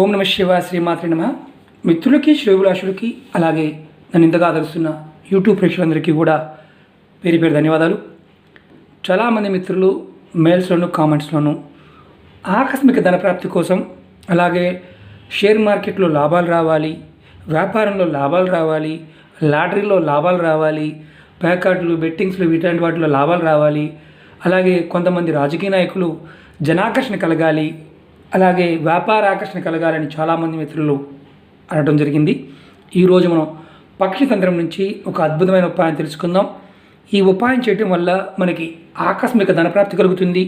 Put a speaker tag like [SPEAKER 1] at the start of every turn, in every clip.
[SPEAKER 1] ఓం నమ శివాయ, శ్రీమాత్రే నమః. మిత్రులకి, శ్రేయోభిలాషులకి, అలాగే నన్ను ఇంతగా ఆదరిస్తున్న యూట్యూబ్ ప్రేక్షకులందరికీ కూడా పేరు పేరు ధన్యవాదాలు. చాలామంది మిత్రులు మెయిల్స్లోను, కామెంట్స్లోను ఆకస్మిక ధనప్రాప్తి కోసం, అలాగే షేర్ మార్కెట్లో లాభాలు రావాలి, వ్యాపారంలో లాభాలు రావాలి, లాటరీలో లాభాలు రావాలి, ప్యాకాట్లు, బెట్టింగ్స్లు వీటంటి వాటిలో లాభాలు రావాలి, అలాగే కొంతమంది రాజకీయ నాయకులు జనాకర్షణ కలగాలి, అలాగే వ్యాపార ఆకర్షణ కలగాలని చాలామంది మిత్రులు అనడం జరిగింది. ఈరోజు మనం పక్షితంత్రం నుంచి ఒక అద్భుతమైన ఉపాయం తెలుసుకుందాం. ఈ ఉపాయం చేయటం వల్ల మనకి ఆకస్మిక ధనప్రాప్తి కలుగుతుంది.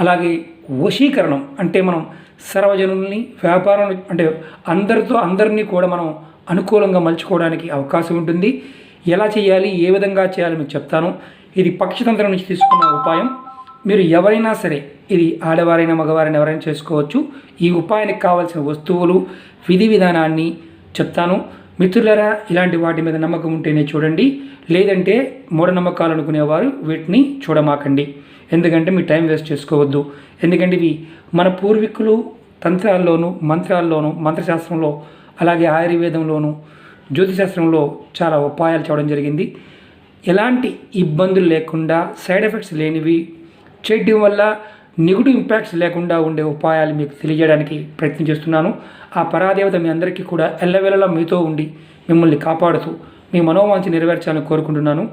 [SPEAKER 1] అలాగే వశీకరణం అంటే మనం సర్వజనుల్ని, వ్యాపారం అంటే అందరినీ కూడా మనం అనుకూలంగా మలుచుకోవడానికి అవకాశం ఉంటుంది. ఎలా చేయాలి, ఏ విధంగా చేయాలి మీకు చెప్తాను. ఇది పక్షితంత్రం నుంచి తీసుకున్న ఉపాయం. మీరు ఎవరైనా సరే, ఇది ఆడవారైనా మగవారైనా ఎవరైనా చేసుకోవచ్చు. ఈ ఉపాయానికి కావాల్సిన వస్తువులు, విధి విధానాన్ని చెప్తాను. మిత్రులారా, ఇలాంటి వాటి మీద నమ్మకం ఉంటేనే చూడండి, లేదంటే మూఢనమ్మకాలు అనుకునేవారు వీటిని చూడమాకండి. ఎందుకంటే మీ టైం వేస్ట్ చేసుకోవద్దు. ఎందుకంటే ఇవి మన పూర్వీకులు తంత్రాల్లోనూ, మంత్రాల్లోనూ, మంత్రశాస్త్రంలో, అలాగే ఆయుర్వేదంలోనూ, జ్యోతిశాస్త్రంలో చాలా ఉపాయాలు చూడడం జరిగింది. ఎలాంటి ఇబ్బందులు లేకుండా, సైడ్ ఎఫెక్ట్స్ లేనివి, చేయడం వల్ల నెగిటివ్ ఇంపాక్ట్స్ లేకుండా ఉండే ఉపాయాలు మీకు తెలియజేయడానికి ప్రయత్నం చేస్తున్నాను. ఆ పరాదేవత మీ అందరికీ కూడా ఎల్లవేళలా మీతో ఉండి మిమ్మల్ని కాపాడుతూ మీ మనోవాంఛ నెరవేర్చాలని కోరుకుంటున్నాను.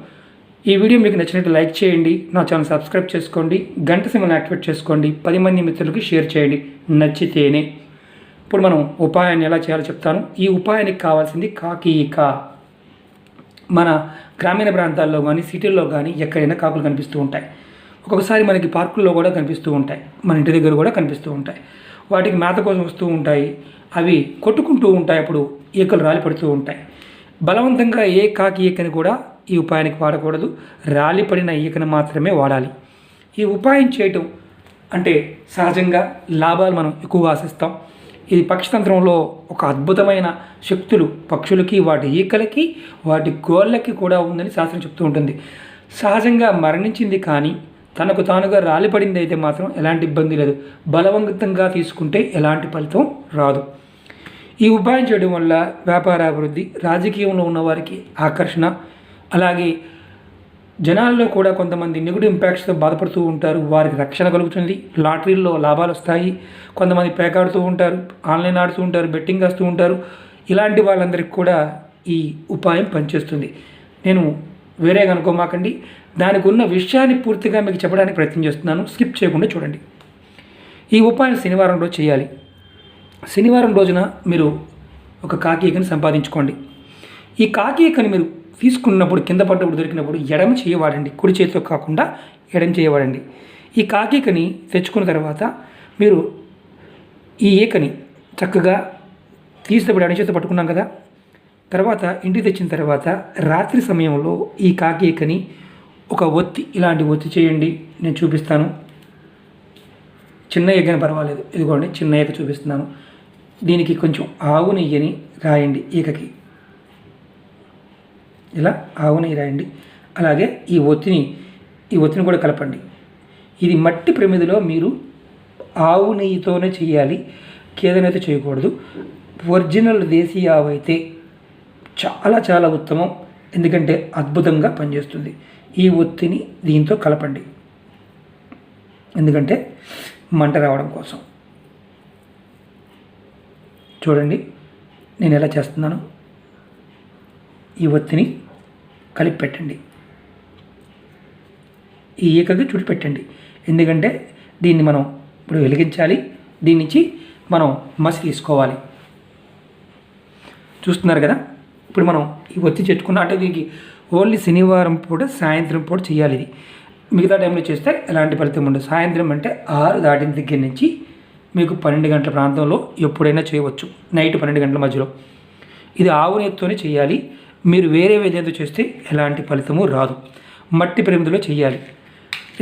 [SPEAKER 1] ఈ వీడియో మీకు నచ్చినట్టు లైక్ చేయండి, నా ఛానల్ సబ్స్క్రైబ్ చేసుకోండి, గంట సింబల్ని యాక్టివేట్ చేసుకోండి, 10 మంది మిత్రులకి షేర్ చేయండి నచ్చితేనే. ఇప్పుడు మనం ఉపాయాన్ని ఎలా చేయాలో చెప్తాను. ఈ ఉపాయానికి కావాల్సింది కాకి ఈక. మన గ్రామీణ ప్రాంతాల్లో కానీ, సిటీల్లో కానీ ఎక్కడైనా కాకులు కనిపిస్తూ ఉంటాయి. ఒక్కొక్కసారి మనకి పార్కుల్లో కూడా కనిపిస్తూ ఉంటాయి, మన ఇంటి దగ్గర కూడా కనిపిస్తూ ఉంటాయి. వాటికి మేత కోసం వస్తూ ఉంటాయి, అవి కొట్టుకుంటూ ఉంటాయి, అప్పుడు ఈకలు రాలి పడుతూ ఉంటాయి. బలవంతంగా ఏ కాకి ఈకని కూడా ఈ ఉపాయానికి వాడకూడదు, రాలిపడిన ఈకను మాత్రమే వాడాలి. ఈ ఉపాయం చేయటం అంటే సహజంగా లాభాలు మనం ఎక్కువగా ఆశిస్తాం. ఇది పక్షితంత్రంలో ఒక అద్భుతమైన శక్తులు పక్షులకి, వాటి ఈకలకి, వాటి గోళ్ళకి కూడా ఉందని శాస్త్రం చెప్తూ ఉంటుంది. సహజంగా మరణించింది కానీ తనకు తానుగా రాలిపడింది అయితే మాత్రం ఎలాంటి ఇబ్బంది లేదు. బలవంతంగా తీసుకుంటే ఎలాంటి ఫలితం రాదు. ఈ ఉపాయం చేయడం వల్ల వ్యాపార అభివృద్ధి, రాజకీయంలో ఉన్నవారికి ఆకర్షణ, అలాగే జనాల్లో కూడా కొంతమంది నెగిటివ్ ఇంపాక్ట్స్తో బాధపడుతూ ఉంటారు, వారికి రక్షణ కలుగుతుంది. లాటరీల్లో లాభాలు వస్తాయి. కొంతమంది పేకాడుతూ ఉంటారు, ఆన్లైన్ ఆడుతూ ఉంటారు, బెట్టింగ్ వేస్తూ ఉంటారు. ఇలాంటి వాళ్ళందరికీ కూడా ఈ ఉపాయం పనిచేస్తుంది. నేను వేరేగా అనుకోమాకండి, దానికి ఉన్న విషయాన్ని పూర్తిగా మీకు చెప్పడానికి ప్రయత్నం చేస్తున్నాను. స్కిప్ చేయకుండా చూడండి. ఈ ఉపాయం శనివారం రోజు చేయాలి. శనివారం రోజున మీరు ఒక కాకి ఈకని సంపాదించుకోండి. ఈ కాకి ఈకని మీరు తీసుకున్నప్పుడు, కింద పడ్డప్పుడు, దొరికినప్పుడు ఎడమ చేయవాడండి, కుడి చేతితో కాకుండా ఎడమ చేయవాడండి. ఈ కాకి ఈకని తెచ్చుకున్న తర్వాత మీరు ఈ ఈకని చక్కగా తీసినప్పుడు ఎడమ చేతితో పట్టుకున్నాం కదా, తర్వాత ఇంటికి తెచ్చిన తర్వాత రాత్రి సమయంలో ఈ కాకి ఈకని ఒక ఒత్తి, ఇలాంటి ఒత్తి చేయండి. నేను చూపిస్తాను. చిన్న ఈకని పర్వాలేదు, ఇదిగోండి చిన్న ఈక చూపిస్తున్నాను. దీనికి కొంచెం ఆవు నెయ్యిని రాయండి ఈకకి, ఇలా ఆవు నెయ్యి రాయండి. అలాగే ఈ ఒత్తిని కూడా కలపండి. ఇది మట్టి ప్రమిదిలో మీరు ఆవు నెయ్యితోనే చేయాలి, కేదనైతే చేయకూడదు. ఒరిజినల్ దేశీ ఆవు అయితే చాలా చాలా ఉత్తమం, ఎందుకంటే అద్భుతంగా పనిచేస్తుంది. ఈ ఒత్తిని దీంతో కలపండి, ఎందుకంటే మంట రావడం కోసం. చూడండి నేను ఎలా చేస్తున్నాను. ఈ ఒత్తిని కలిపి పెట్టండి, ఈ ఈకకి చుట్టి పెట్టండి, ఎందుకంటే దీన్ని మనం ఇప్పుడు వెలిగించాలి. దీని నుంచి మనం మసి తీసుకోవాలి. చూస్తున్నారు కదా, ఇప్పుడు మనం ఈ ఒత్తి చెట్టుకున్న అంటే దీనికి ఓన్లీ శనివారం పూట సాయంత్రం పూట చేయాలి. ఇది మిగతా టైంలో చేస్తే ఎలాంటి ఫలితం ఉండదు. సాయంత్రం అంటే 6 దాటిన దగ్గర నుంచి మీకు 12 గంటల ప్రాంతంలో ఎప్పుడైనా చేయవచ్చు, నైట్ 12 గంటల మధ్యలో. ఇది ఆవు నెయ్యితోనే చేయాలి. మీరు వేరే విధంగా చేస్తే ఎలాంటి ఫలితము రాదు. మట్టి ప్రమిదిలో చేయాలి.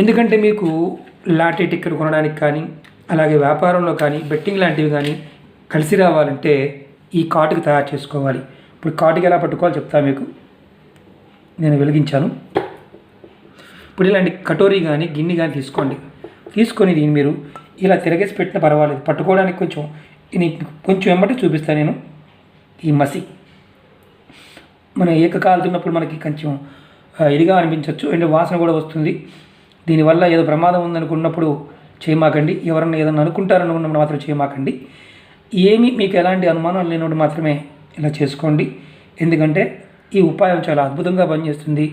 [SPEAKER 1] ఎందుకంటే మీకు లాటరీ టికెట్ కొనడానికి కానీ, అలాగే వ్యాపారంలో కానీ, బెట్టింగ్ లాంటివి కానీ కలిసి రావాలంటే ఈ కాటుకి తయారు చేసుకోవాలి. ఇప్పుడు కాటుకి ఎలా పట్టుకోవాలో చెప్తాను మీకు. నేను వెలిగించాను. ఇప్పుడు ఇలాంటి కటోరీ కానీ, గిన్నె కానీ తీసుకొని దీన్ని మీరు ఇలా తిరగేసి పెట్టినా పర్వాలేదు. పట్టుకోవడానికి కొంచెం ఇది కొంచెం వెంబడి చూపిస్తాను నేను. ఈ మసి మన ఏక కాలుతున్నప్పుడు మనకి కొంచెం ఇదిగా అనిపించవచ్చు, అంటే వాసన కూడా వస్తుంది. దీనివల్ల ఏదో ప్రమాదం ఉందనుకున్నప్పుడు చేయమాకండి. ఎవరన్నా ఏదన్నా అనుకుంటారనుకున్నప్పుడు మాత్రం చేయమాకండి. ఏమి మీకు ఎలాంటి అనుమానాలు లేనప్పుడు మాత్రమే ఇలా చేసుకోండి. ఎందుకంటే ఈ ఉపాయం చాలా అద్భుతంగా పనిచేస్తుంది.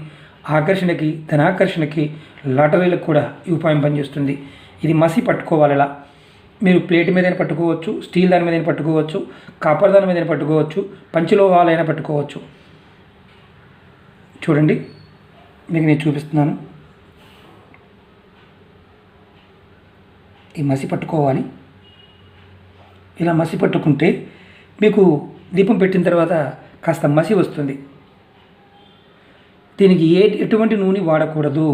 [SPEAKER 1] ఆకర్షణకి, ధనాకర్షణకి, లాటరీలకు కూడా ఈ ఉపాయం పనిచేస్తుంది. ఇది మసి పట్టుకోవాలి. ఇలా మీరు ప్లేట్ మీదైనా పట్టుకోవచ్చు, స్టీల్ దాని మీదైనా పట్టుకోవచ్చు, కాపర్ దాని మీదైనా పట్టుకోవచ్చు, పంచలోహాలైనా పట్టుకోవచ్చు. చూడండి, మీకు నేను చూపిస్తున్నాను. ఈ మసి పట్టుకోవాలి. ఇలా మసి పట్టుకుంటే మీకు దీపం పెట్టిన తర్వాత కాస్త మసి వస్తుంది. దీనికి ఎటువంటి నూనె వాడకూడదు.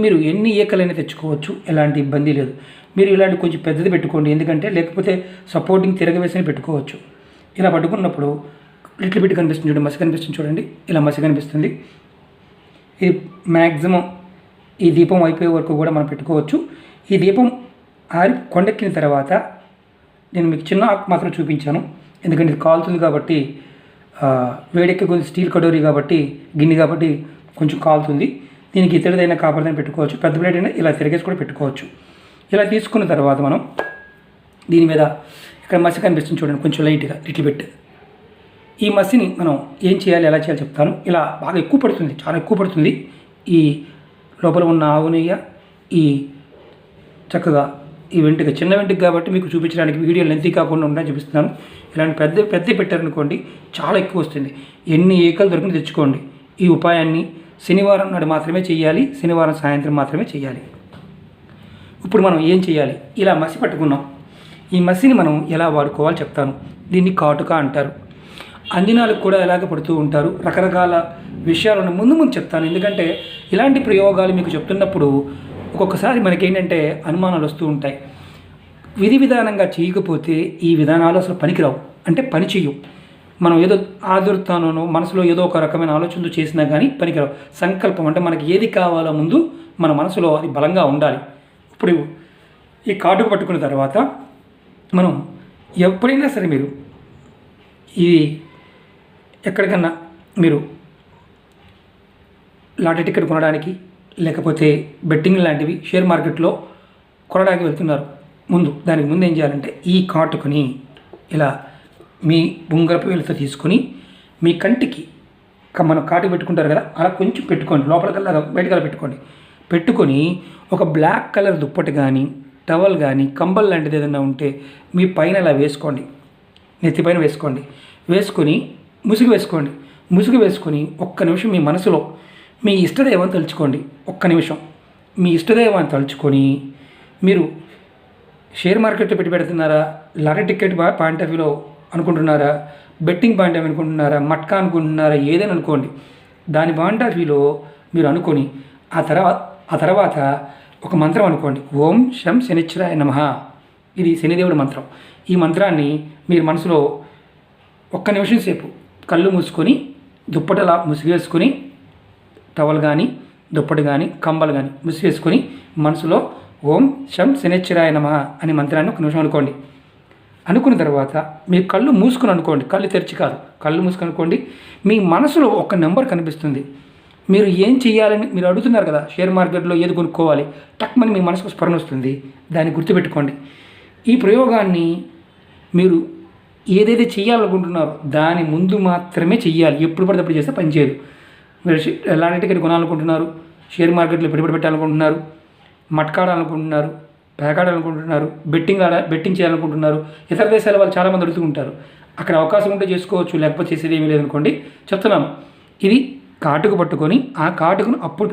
[SPEAKER 1] మీరు ఎన్ని ఏకలైనా తెచ్చుకోవచ్చు, ఎలాంటి ఇబ్బంది లేదు. మీరు ఇలాంటి కొంచెం పెద్దది పెట్టుకోండి, ఎందుకంటే లేకపోతే సపోర్టింగ్ తిరగవేసి పెట్టుకోవచ్చు. ఇలా పట్టుకున్నప్పుడు లిటిల్ బిట్ కనిపిస్తుంది చూడండి, మసి కనిపిస్తుంది చూడండి, ఇలా మసి కనిపిస్తుంది. ఇది మ్యాక్సిమం ఈ దీపం అయిపోయే వరకు కూడా మనం పెట్టుకోవచ్చు. ఈ దీపం ఆరి కొండెక్కిన తర్వాత నేను మీకు చిన్న ఆకు మాత్రం చూపించాను, ఎందుకంటే ఇది కాలుతుంది కాబట్టి, వేడెక్కి కొంచెం స్టీల్ కటోరీ కాబట్టి, గిన్నె కాబట్టి కొంచెం కాలుతుంది. దీనికి ఇతడిదైనా కాపర్దైనా పెట్టుకోవచ్చు, పెద్ద ప్లేట్ అయినా ఇలా తిరిగేసి కూడా పెట్టుకోవచ్చు. ఇలా తీసుకున్న తర్వాత మనం దీని మీద ఇక్కడ మసి కనిపిస్తుంది చూడండి, కొంచెం లైట్గా లిటిల్ బిట్. ఈ మసిని మనం ఏం చేయాలి, ఎలా చేయాలి చెప్తాను. ఇలా బాగా ఎక్కువ పడుతుంది, చాలా ఎక్కువ పడుతుంది. ఈ లోపల ఉన్న ఆవు నెయ్యి ఈ చక్కగా ఈ వెంటికి, చిన్న వెంటికి కాబట్టి మీకు చూపించడానికి వీడియో లెంతీ కాకుండా ఉండాలని చూపిస్తున్నాను. ఇలాంటి పెద్ద పెట్టారనుకోండి చాలా ఎక్కువ వస్తుంది. ఎన్ని ఏకలు దొరికిన తెచ్చుకోండి. ఈ ఉపాయాన్ని శనివారం నాడు మాత్రమే చేయాలి, శనివారం సాయంత్రం మాత్రమే చేయాలి. ఇప్పుడు మనం ఏం చేయాలి, ఇలా మసి పట్టుకున్నాం. ఈ మసిని మనం ఎలా వాడుకోవాలో చెప్తాను. దీన్ని కాటుక అంటారు. అంజనాలకు కూడా ఎలాగ పడుతూ ఉంటారు. రకరకాల విషయాలను ముందు చెప్తాను, ఎందుకంటే ఇలాంటి ప్రయోగాలు మీకు చెప్తున్నప్పుడు ఒక్కొక్కసారి మనకేంటంటే అనుమానాలు వస్తూ ఉంటాయి. విధి విధానంగా చేయకపోతే ఈ విధానాలు అసలు పనికిరావు, అంటే పని చెయ్యు. మనం ఏదో ఆదుర్తానో మనసులో ఏదో ఒక రకమైన ఆలోచనలు చేసినా కానీ పనికిరావు. సంకల్పం అంటే మనకి ఏది కావాలో ముందు మన మనసులో అది బలంగా ఉండాలి. ఇప్పుడు ఈ కాటుక పట్టుకున్న తర్వాత మనం ఎప్పుడైనా సరే మీరు ఇది ఎక్కడికన్నా మీరు లాటరీ టికెట్ కొనడానికి, లేకపోతే బెట్టింగ్ లాంటివి షేర్ మార్కెట్లో కొనడానికి వెళ్తున్నారు, దానికి ముందు ఏం చేయాలంటే ఈ కాటుకని ఇలా మీ బొంగరపు వేలుతో తీసుకొని మీ కంటికి మనం కాటుకు పెట్టుకుంటారు కదా, అలా కొంచెం పెట్టుకోండి, లోపలికల్లా బయటకల్లా పెట్టుకొని ఒక బ్లాక్ కలర్ దుప్పటి కానీ, టవల్ కానీ, కంబల్ లాంటిది ఏదైనా ఉంటే మీ పైన ఇలా వేసుకోండి, నెత్తి పైన వేసుకొని ముసుగు వేసుకొని ఒక్క నిమిషం మీ మనసులో మీ ఇష్టదైవాన్ని తలుచుకోండి. ఒక్క నిమిషం మీ ఇష్టదైవాన్ని తలుచుకొని, మీరు షేర్ మార్కెట్లో పెడుతున్నారా, లాటరీ టికెట్ పాయింట్ ఆఫ్ వ్యూలో అనుకుంటున్నారా, బెట్టింగ్ పాయింట్ ఆఫ్ వ్యూ అనుకుంటున్నారా, మట్కా అనుకుంటున్నారా, ఏదైనా అనుకోండి. దాని పాయింట్ ఆఫ్ వ్యూలో మీరు అనుకొని ఆ తర్వాత ఒక మంత్రం అనుకోండి. ఓం శం శనిశ్చరాయ నమః. ఇది శనిదేవుడి మంత్రం. ఈ మంత్రాన్ని మీరు మనసులో ఒక్క నిమిషం సేపు కళ్ళు మూసుకొని దుప్పటలా ముసిగేసుకొని, టవల్ కానీ, దుప్పటి కానీ, కంబలు కానీ ముసిగేసుకొని మనసులో ఓం శం శనిశ్చరాయ నమః అనే మంత్రాన్ని ఒక నిమిషం అనుకోండి. అనుకున్న తర్వాత మీరు కళ్ళు మూసుకొని అనుకోండి, కళ్ళు తెరిచి కాదు, కళ్ళు మూసుకొని అనుకోండి. మీ మనసులో ఒక నెంబర్ కనిపిస్తుంది. మీరు ఏం చేయాలని మీరు అడుగుతున్నారు కదా, షేర్ మార్కెట్లో ఏది కొనుక్కోవాలి, టక్మని మీ మనసుకు స్మరణ వస్తుంది. దాన్ని గుర్తుపెట్టుకోండి. ఈ ప్రయోగాన్ని మీరు ఏదైతే చేయాలనుకుంటున్నారో దాని ముందు మాత్రమే చెయ్యాలి. ఎప్పుడు పడితే అప్పుడు చేస్తే పనిచేయదు. మీరు లాటరీ టికెట్ కొనాలనుకుంటున్నారు, షేర్ మార్కెట్లో పెట్టుబడి పెట్టాలనుకుంటున్నారు, మట్కాడాలనుకుంటున్నారు, పేకాడాలనుకుంటున్నారు, బెట్టింగ్ చేయాలనుకుంటున్నారు, ఇతర దేశాల వాళ్ళు చాలామంది అడుగుతుంటారు. అక్కడ అవకాశం ఉంటే చేసుకోవచ్చు, లేకపోతే చేసేది ఏమీ లేదనుకోండి. చెప్తున్నాను, ఇది కాటుకు పట్టుకొని ఆ కాటుకును అప్పుడు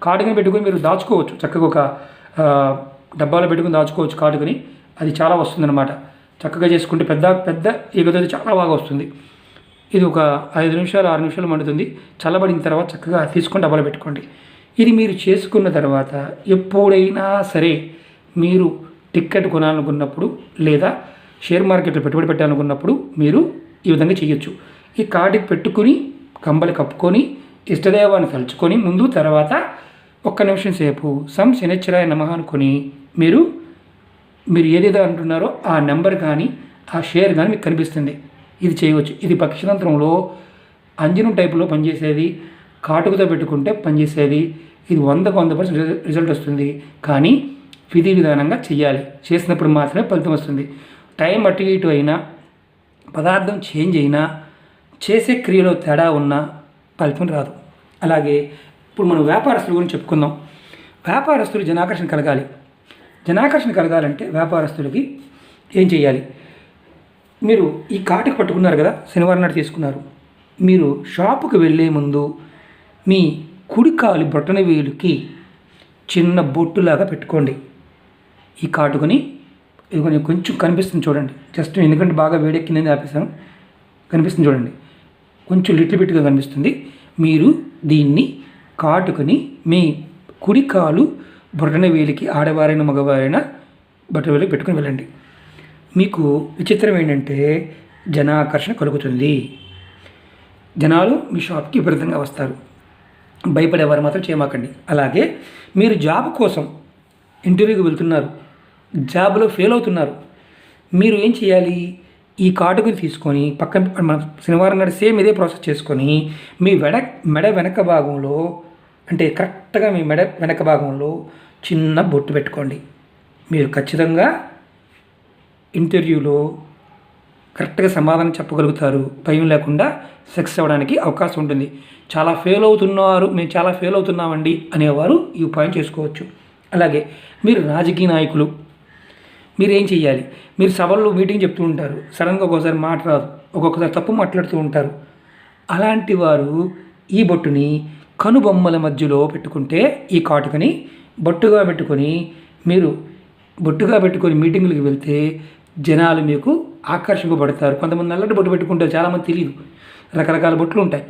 [SPEAKER 1] కాటుకుని మీరు దాచుకోవచ్చు. చక్కగా ఒక డబ్బాలో పెట్టుకుని దాచుకోవచ్చు కాటుకుని. అది చాలా వస్తుందన్నమాట. చక్కగా చేసుకుంటే పెద్ద ఈగతో చాలా బాగా వస్తుంది. ఇది ఒక 5 నిమిషాలు 6 నిమిషాలు మండుతుంది. చల్లబడిన తర్వాత చక్కగా తీసుకొని డబ్బాలో పెట్టుకోండి. ఇది మీరు చేసుకున్న తర్వాత ఎప్పుడైనా సరే మీరు టికెట్ కొనాలనుకున్నప్పుడు లేదా షేర్ మార్కెట్లో పెట్టుబడి పెట్టాలనుకున్నప్పుడు మీరు ఈ విధంగా చేయొచ్చు. ఈ కాటుకు పెట్టుకుని కంబలి కప్పుకొని ఇష్టదేవాన్ని తలుచుకొని ముందు తర్వాత ఒక్క నిమిషం సేపు సం శనిశ్చరాయ నమః అనుకొని మీరు మీరు ఏదైతే అంటున్నారో ఆ నెంబర్ కానీ ఆ షేర్ కానీ మీకు కనిపిస్తుంది. ఇది చేయవచ్చు. ఇది పక్షితంత్రంలో అంజనం టైపులో పనిచేసేది, కాటుకతో పెట్టుకుంటే పనిచేసేది. ఇది 100% రిజల్ట్ వస్తుంది. కానీ విధి విధానంగా చేయాలి. చేసినప్పుడు మాత్రమే ఫలితం వస్తుంది. టైం అటు ఇటు అయినా, పదార్థం చేంజ్ అయినా, చేసే క్రియలో తేడా ఉన్నా ఫలితం రాదు. అలాగే ఇప్పుడు మనం వ్యాపారస్తుల గురించి చెప్పుకుందాం. వ్యాపారస్తులు జనాకర్షణ కలగాలి. జనాకర్షణ కలగాలంటే వ్యాపారస్తులకి ఏం చేయాలి? మీరు ఈ కాటుక పట్టుకున్నారు కదా, శనివారం నాడు తీసుకున్నారు. మీరు షాపుకి వెళ్ళే ముందు మీ కుడి కాలు బొట్టన వేలుకి చిన్న బొట్టులాగా పెట్టుకోండి. ఈ కాటుకని ఇది కొంచెం కనిపిస్తుంది చూడండి. జస్ట్ ఎందుకంటే బాగా వేడెక్కిందని ఆపేసాను. కనిపిస్తుంది చూడండి, కొంచెం లిటిల్ బిట్గా కనిపిస్తుంది. మీరు దీన్ని కాటుకని మీ కుడి కాలు బొట్టన వేలికి, ఆడవారైన మగవారైనా బొట్టన వేలికి పెట్టుకుని వెళ్ళండి. మీకు విచిత్రం ఏంటంటే జనాకర్షణ కలుగుతుంది. జనాలు మీ షాప్కి విపరీతంగా వస్తారు. భయపడేవారు మాత్రం చేయమాకండి. అలాగే మీరు జాబ్ కోసం ఇంటర్వ్యూకి వెళ్తున్నారు, జాబ్లో ఫెయిల్ అవుతున్నారు. మీరు ఏం చేయాలి? ఈ కాటుకని తీసుకొని పక్కన మన శనివారం నాడు సేమ్ ఇదే ప్రాసెస్ చేసుకొని మీ మెడ వెనక భాగంలో, అంటే కరెక్ట్గా మీ మెడ వెనక భాగంలో చిన్న బొట్టు పెట్టుకోండి. మీరు ఖచ్చితంగా ఇంటర్వ్యూలో కరెక్ట్గా సమాధానం చెప్పగలుగుతారు. భయం లేకుండా సక్సెస్ అవ్వడానికి అవకాశం ఉంటుంది. చాలా ఫెయిల్ అవుతున్నారు, మేము చాలా ఫెయిల్ అవుతున్నామండి అనేవారు ఈ ఉపాయం చేసుకోవచ్చు. అలాగే మీరు రాజకీయ నాయకులు, మీరు ఏం చేయాలి? మీరు సభల్లో మీటింగ్ చెప్తూ ఉంటారు, సడన్గా ఒక్కొక్కసారి మాట రాదు, ఒక్కొక్కసారి తప్పు మాట్లాడుతూ ఉంటారు. అలాంటి వారు ఈ బొట్టుని కనుబొమ్మల మధ్యలో పెట్టుకుంటే, ఈ కాటుకని బొట్టుగా పెట్టుకొని మీరు బొట్టుగా పెట్టుకొని మీటింగులకు వెళ్తే జనాలు మీకు ఆకర్షింపబడతారు. కొంతమంది నల్లటి బొట్టు పెట్టుకుంటారు, చాలామంది తెలియదు. రకరకాల బొట్లు ఉంటాయి.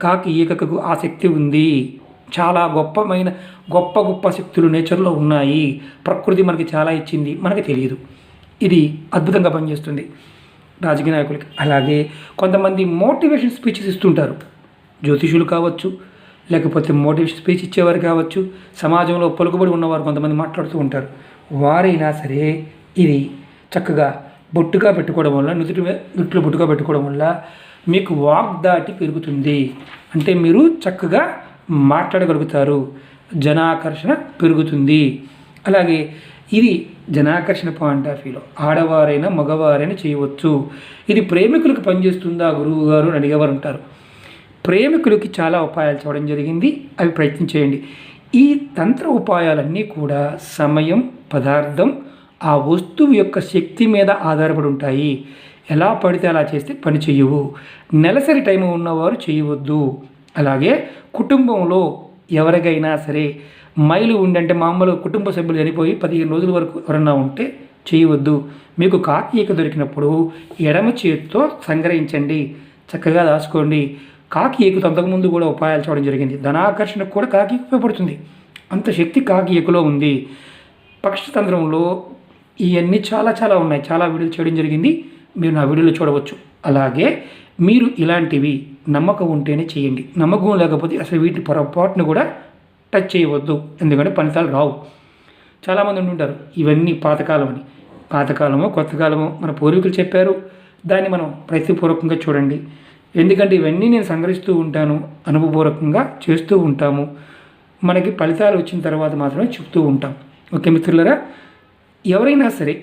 [SPEAKER 1] కాకి ఈకకు ఆ శక్తి ఉంది. చాలా గొప్ప శక్తులు నేచర్లో ఉన్నాయి. ప్రకృతి మనకి చాలా ఇచ్చింది, మనకి తెలియదు. ఇది అద్భుతంగా పనిచేస్తుంది రాజకీయ నాయకులకి. అలాగే కొంతమంది మోటివేషన్ స్పీచెస్ ఇస్తుంటారు. జ్యోతిషులు కావచ్చు, లేకపోతే మోటివేషన్ స్పీచ్ ఇచ్చేవారు కావచ్చు, సమాజంలో పలుకుబడి ఉన్నవారు కొంతమంది మాట్లాడుతూ ఉంటారు. వారైనా సరే ఇది చక్కగా బొట్టుగా పెట్టుకోవడం వల్ల, నుదుటిలో బొట్టుగా పెట్టుకోవడం వల్ల మీకు వాగ్దాటి పెరుగుతుంది. అంటే మీరు చక్కగా మాట్లాడగలుగుతారు, జనాకర్షణ పెరుగుతుంది. అలాగే ఇది జనాకర్షణ పాయింట్ ఆఫ్ వ్యూలో ఆడవారైనా మగవారైనా చేయవచ్చు. ఇది ప్రేమికులకు పనిచేస్తుందా గురువు గారు అని అడిగేవారు ఉంటారు. ప్రేమికులకి చాలా ఉపాయాలు చూడడం జరిగింది, అవి ప్రయత్నం చేయండి. ఈ తంత్ర ఉపాయాలన్నీ కూడా సమయం, పదార్థం, ఆ వస్తువు యొక్క శక్తి మీద ఆధారపడి ఉంటాయి. ఎలా పడితే అలా చేస్తే పని చేయవు. నెలసరి టైం ఉన్నవారు చేయవద్దు. అలాగే కుటుంబంలో ఎవరికైనా సరే మైలు ఉండంటే, మామూలు కుటుంబ సభ్యులు చనిపోయి 15 రోజుల వరకు ఎవరన్నా ఉంటే చేయవద్దు. మీకు కాకి ఈక దొరికినప్పుడు ఎడమ చేతితో సంగ్రహించండి, చక్కగా దాచుకోండి. కాకి ఈకతో అంతకుముందు కూడా ఉపాయాలు చూడడం జరిగింది. ధనాకర్షణకు కూడా కాకి ఉపయోగపడుతుంది. అంత శక్తి కాకి ఈకలో ఉంది. పక్షతంత్రంలో ఇవన్నీ చాలా ఉన్నాయి. చాలా వీడియోలు చేయడం జరిగింది, మీరు నా వీడియోలో చూడవచ్చు. అలాగే మీరు ఇలాంటివి నమ్మకం ఉంటేనే చేయండి. నమ్మకం లేకపోతే అసలు వీటిని పొరపాటును కూడా టచ్ చేయవద్దు, ఎందుకంటే ఫలితాలు రావు. చాలామంది ఉంటుంటారు ఇవన్నీ పాతకాలం అని. పాతకాలమో కొత్త కాలమో మన పూర్వీకులు చెప్పారు, దాన్ని మనం ప్రయత్నపూర్వకంగా చూడండి. ఎందుకంటే ఇవన్నీ నేను సంగ్రహిస్తూ ఉంటాను, అనుభవపూర్వకంగా చేస్తూ ఉంటాము. మనకి ఫలితాలు వచ్చిన తర్వాత మాత్రమే చెప్తూ ఉంటాం. ఓకే మిత్రులారా, ఎవరైనా సరే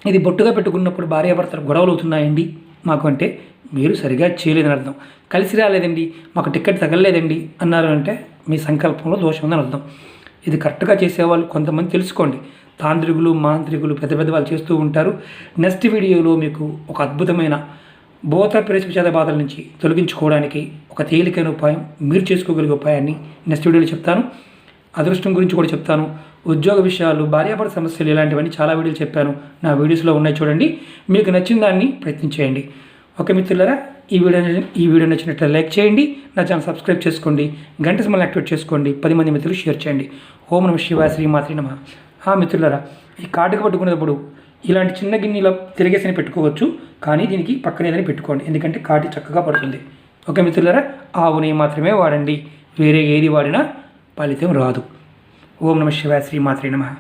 [SPEAKER 1] ఇది బొట్టుగా పెట్టుకున్నప్పుడు భార్యాభర్తలు గొడవలు అవుతున్నాయండి మాకు అంటే, మీరు సరిగా చేయలేదని అర్థం. కలిసి రాలేదండి, మాకు టికెట్ తగలలేదండి అన్నారు అంటే మీ సంకల్పంలో దోషం ఉందని అర్థం. ఇది కరెక్ట్గా చేసేవాళ్ళు కొంతమంది తెలుసుకోండి. తాంత్రికులు, మాంత్రికులు, పెద్ద వాళ్ళు చేస్తూ ఉంటారు. నెక్స్ట్ వీడియోలో మీకు ఒక అద్భుతమైన భూత ప్రేత బాధల నుంచి తొలగించుకోవడానికి ఒక తేలికైన ఉపాయం, మీరు చేసుకోగలిగే ఉపాయాన్ని నెక్స్ట్ వీడియోలో చెప్తాను. అదృష్టం గురించి కూడా చెప్తాను. ఉద్యోగ విషయాలు, భార్యాభర్త సమస్యలు, ఇలాంటివన్నీ చాలా వీడియోలు చెప్పాను. నా వీడియోస్లో ఉన్నాయి, చూడండి. మీకు నచ్చిన దాన్ని ప్రయత్నించేయండి. ఓకే మిత్రులారా, ఈ వీడియో నచ్చినట్లయితే లైక్ చేయండి, నా ఛానల్ సబ్స్క్రైబ్ చేసుకోండి, గంట సింబల్ని యాక్టివేట్ చేసుకోండి, 10 మంది మిత్రులు షేర్ చేయండి. ఓం నమః శివాయ, శ్రీమాత్రే నమః. మిత్రులారా, ఈ కాటుక పట్టుకునేటప్పుడు ఇలాంటి చిన్న గిన్నెలో తిరిగేసని పెట్టుకోవచ్చు, కానీ దీనికి పక్కనేదని పెట్టుకోండి, ఎందుకంటే కాటి చక్కగా పడుతుంది. ఓకే మిత్రులారా, ఆవు నెయ్యి మాత్రమే వాడండి, వేరే ఏది వాడినా ఫలితం రాదు. ఓం నమః శివాయ, శ్రీమాత్రే నమః.